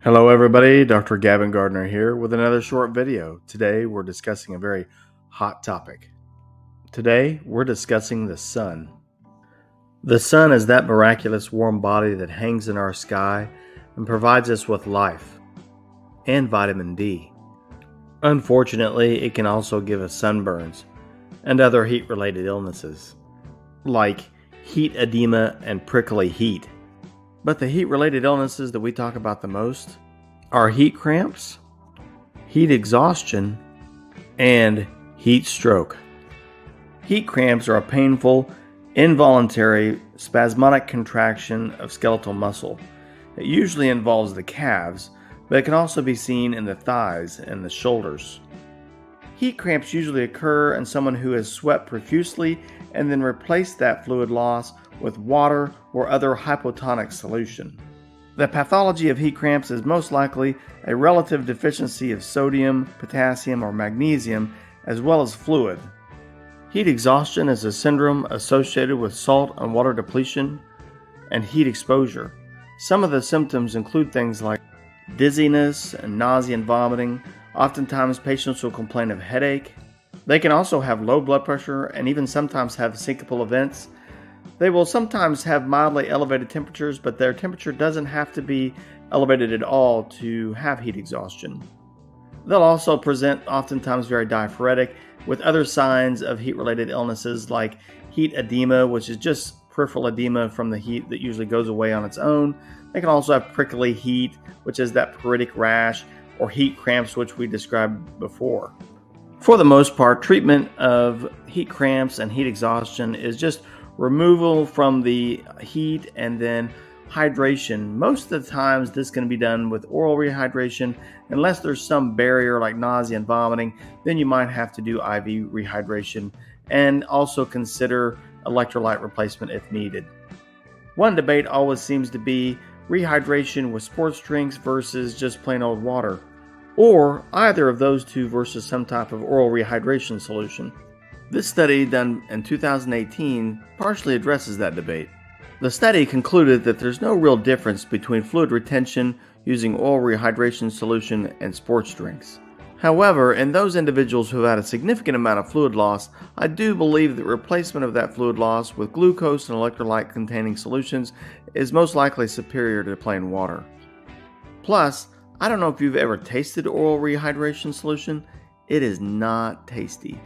Hello everybody, Dr. Gardner here with another short video. Today we're discussing a very hot topic. Today we're discussing the sun. The sun is that miraculous warm body that hangs in our sky and provides us with life and vitamin D. Unfortunately, it can also give us sunburns and other heat-related illnesses like heat edema and prickly heat. But the heat-related illnesses that we talk about the most are heat cramps, heat exhaustion, and heat stroke. Heat cramps are a painful, involuntary, spasmodic contraction of skeletal muscle. It usually involves the calves, but it can also be seen in the thighs and the shoulders. Heat cramps usually occur in someone who has sweat profusely and then replaced that fluid loss with water or other hypotonic solution. The pathology of heat cramps is most likely a relative deficiency of sodium, potassium, or magnesium, as well as fluid. Heat exhaustion is a syndrome associated with salt and water depletion and heat exposure. Some of the symptoms include things like dizziness and nausea and vomiting. Oftentimes, patients will complain of headache. They can also have low blood pressure and even sometimes have syncopal events. They will sometimes have mildly elevated temperatures, but their temperature doesn't have to be elevated at all to have heat exhaustion. They'll also present oftentimes very diaphoretic with other signs of heat-related illnesses like heat edema, which is just peripheral edema from the heat that usually goes away on its own. They can also have prickly heat, which is that pruritic rash, or heat cramps, which we described before. For the most part, treatment of heat cramps and heat exhaustion is just removal from the heat and then hydration. Most of the times this can be done with oral rehydration. Unless there's some barrier like nausea and vomiting, then you might have to do IV rehydration and also consider electrolyte replacement if needed. One debate always seems to be rehydration with sports drinks versus just plain old water, or either of those two versus some type of oral rehydration solution. This study, done in 2018, partially addresses that debate. The study concluded that there's no real difference between fluid retention using oral rehydration solution and sports drinks. However, in those individuals who have had a significant amount of fluid loss, I do believe that replacement of that fluid loss with glucose and electrolyte containing solutions is most likely superior to plain water. Plus, I don't know if you've ever tasted oral rehydration solution. It is not tasty.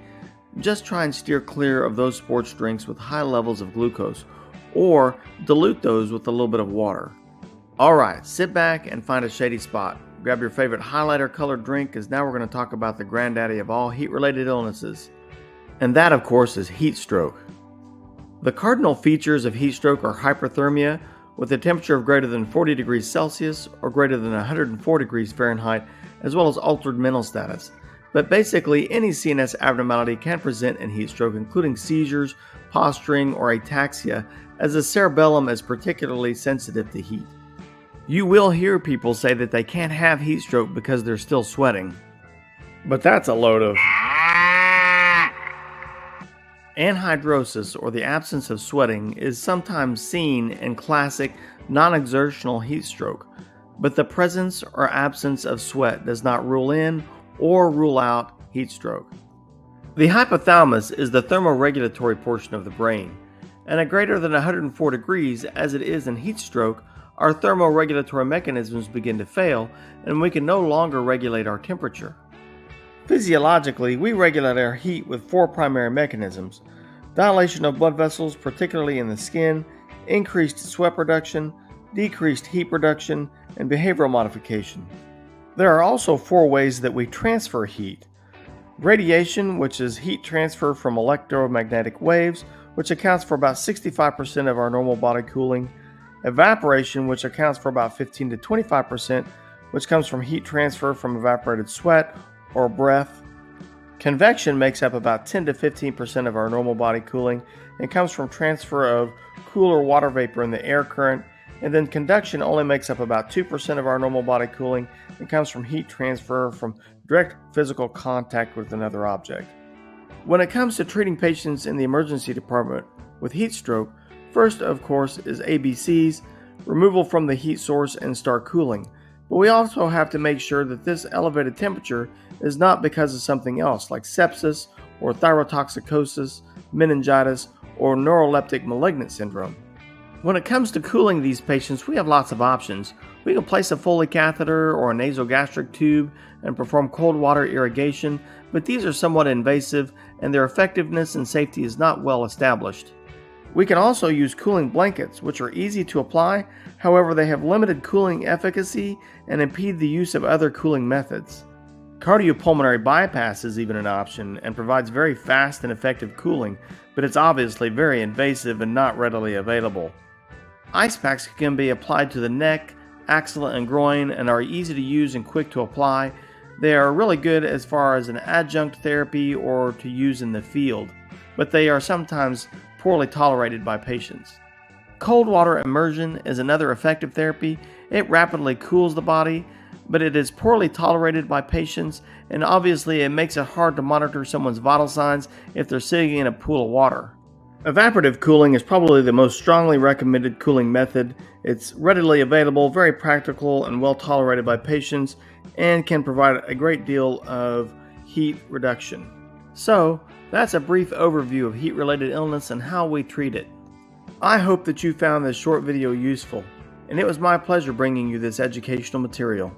Just try and steer clear of those sports drinks with high levels of glucose, or dilute those with a little bit of water. Alright, sit back and find a shady spot. Grab your favorite highlighter colored drink, as now we're going to talk about the granddaddy of all heat-related illnesses. And that, of course, is heat stroke. The cardinal features of heat stroke are hyperthermia, with a temperature of greater than 40 degrees Celsius or greater than 104 degrees Fahrenheit, as well as altered mental status. But basically, any CNS abnormality can present in heat stroke, including seizures, posturing, or ataxia, as the cerebellum is particularly sensitive to heat. You will hear people say that they can't have heat stroke because they're still sweating. But that's a load of anhidrosis, or the absence of sweating, is sometimes seen in classic non-exertional heat stroke, but the presence or absence of sweat does not rule in or rule out heat stroke. The hypothalamus is the thermoregulatory portion of the brain, and at greater than 104 degrees, as it is in heat stroke, our thermoregulatory mechanisms begin to fail, and we can no longer regulate our temperature. Physiologically, we regulate our heat with four primary mechanisms: dilation of blood vessels, particularly in the skin, increased sweat production, decreased heat production, and behavioral modification. There are also four ways that we transfer heat: radiation, which is heat transfer from electromagnetic waves, which accounts for about 65% of our normal body cooling; evaporation, which accounts for about 15 to 25%, which comes from heat transfer from evaporated sweat or breath; convection makes up about 10 to 15% of our normal body cooling and comes from transfer of cooler water vapor in the air current; and then conduction only makes up about 2% of our normal body cooling and comes from heat transfer from direct physical contact with another object. When it comes to treating patients in the emergency department with heat stroke, first, of course, is ABCs, removal from the heat source and start cooling. but we also have to make sure that this elevated temperature is not because of something else like sepsis or thyrotoxicosis, meningitis, or neuroleptic malignant syndrome. When it comes to cooling these patients, we have lots of options. We can place a Foley catheter or a nasogastric tube and perform cold water irrigation, but these are somewhat invasive and their effectiveness and safety is not well established. We can also use cooling blankets, which are easy to apply, however they have limited cooling efficacy and impede the use of other cooling methods. Cardiopulmonary bypass is even an option and provides very fast and effective cooling, but it's obviously very invasive and not readily available. Ice packs can be applied to the neck, axilla, and groin and are easy to use and quick to apply. They are really good as far as an adjunct therapy or to use in the field, but they are sometimes poorly tolerated by patients. Cold water immersion is another effective therapy. It rapidly cools the body, but it is poorly tolerated by patients, and obviously it makes it hard to monitor someone's vital signs if they're sitting in a pool of water. Evaporative cooling is probably the most strongly recommended cooling method. It's readily available, very practical, and well tolerated by patients, and can provide a great deal of heat reduction. So, that's a brief overview of heat-related illness and how we treat it. I hope that you found this short video useful, and it was my pleasure bringing you this educational material.